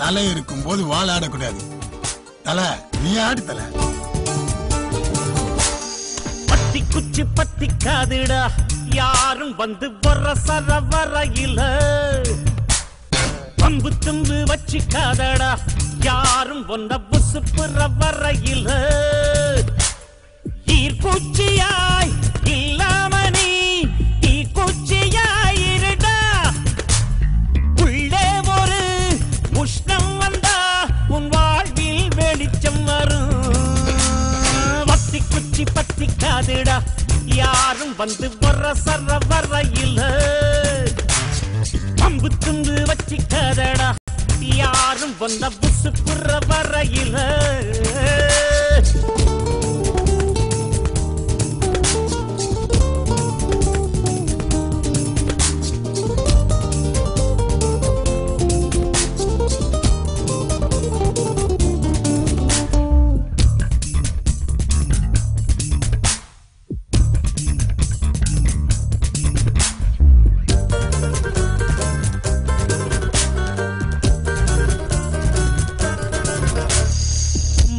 தலை இருக்கும் போது வாள் ஆடக்கூடாது. தலை நீ ஆடு. தலை பத்தி குச்சி பத்தி காதுடா, யாரும் வந்து வர சரவரையில பம்பு தும்பு வச்சு காதடா, யாரும் வந்த புசு புற வரையில ஈர்க்குச்சியாய் இல்லாம நீ தீக்குச்சியாய் இருடா. உள்ளே ஒரு உஷ்ணம் வந்தா உன் வாழ்வில் வெளிச்சம் வரும். வத்தி குச்சி பத்தி காதுடா, யாரும் வந்து வர சரவரையில பம்பு துண்டு வச்சு காதடா, யாரும் வந்த புசு புற வரையில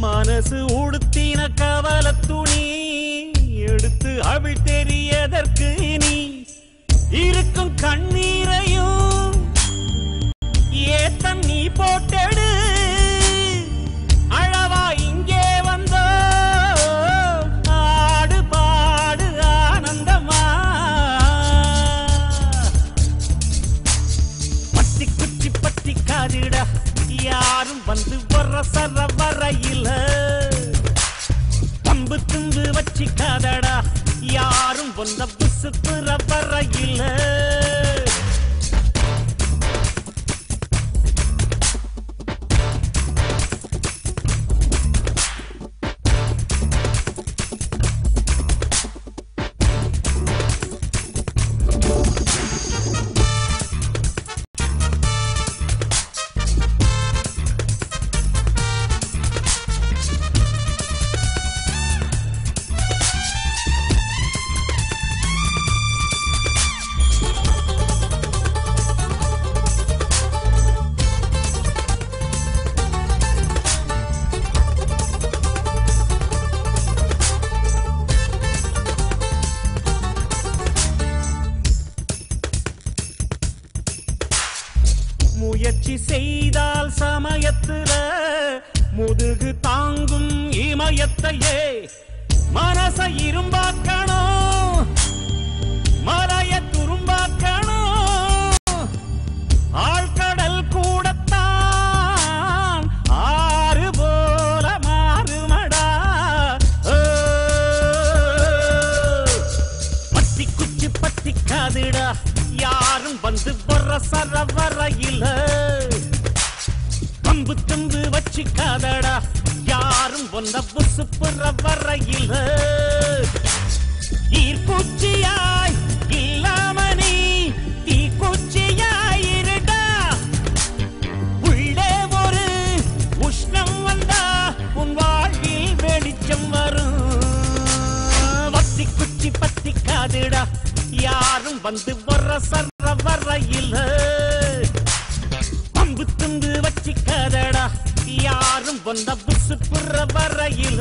மனசு உடுத்தின கவல துணி எடுத்து அவள் தெரியதற்கு நீ இருக்கும் கண்ணீரையும் ஏத்தம் நீ போட்டெடு. அழவா இங்கே வந்தோ ஆடு பாடு ஆனந்தமா. பத்தி குச்சி பத்தி காதிடா, யாரும் வந்து வர சரவரையில பம்பு தும்பு வச்சு காதடா, யாரும் வந்த புசு புற வரையில முயற்சி செய்தால் சமயத்துல முதுகு தாங்கும் இமயத்தையே மனச இரும்பாக்கணும், மலைய துரும்பாக்கணும். ஆழ்கடல் கூடத்தான் ஆறு போல மாறுமடா. பத்தி குச்சி பத்தி காதுடா, யாரும் வந்து வர சரவரையில பம்பு தும்பு வச்சு காதடா, யாரும் வந்த புசு புற வரையில ஈர்க்குச்சியாய் இல்லாம நீ தீக்குச்சியாய் இருடா. உள்ளே ஒரு உஷ்ணம் வந்தா உன் வாழ்வில் வெளிச்சம் வரும். வத்தி குச்சி பத்தி காதுடா, யாரும் வந்து வர சரவரையில பம்பு துண்டு வச்சு காதடா, யாரும் வந்த புசு புற வரையில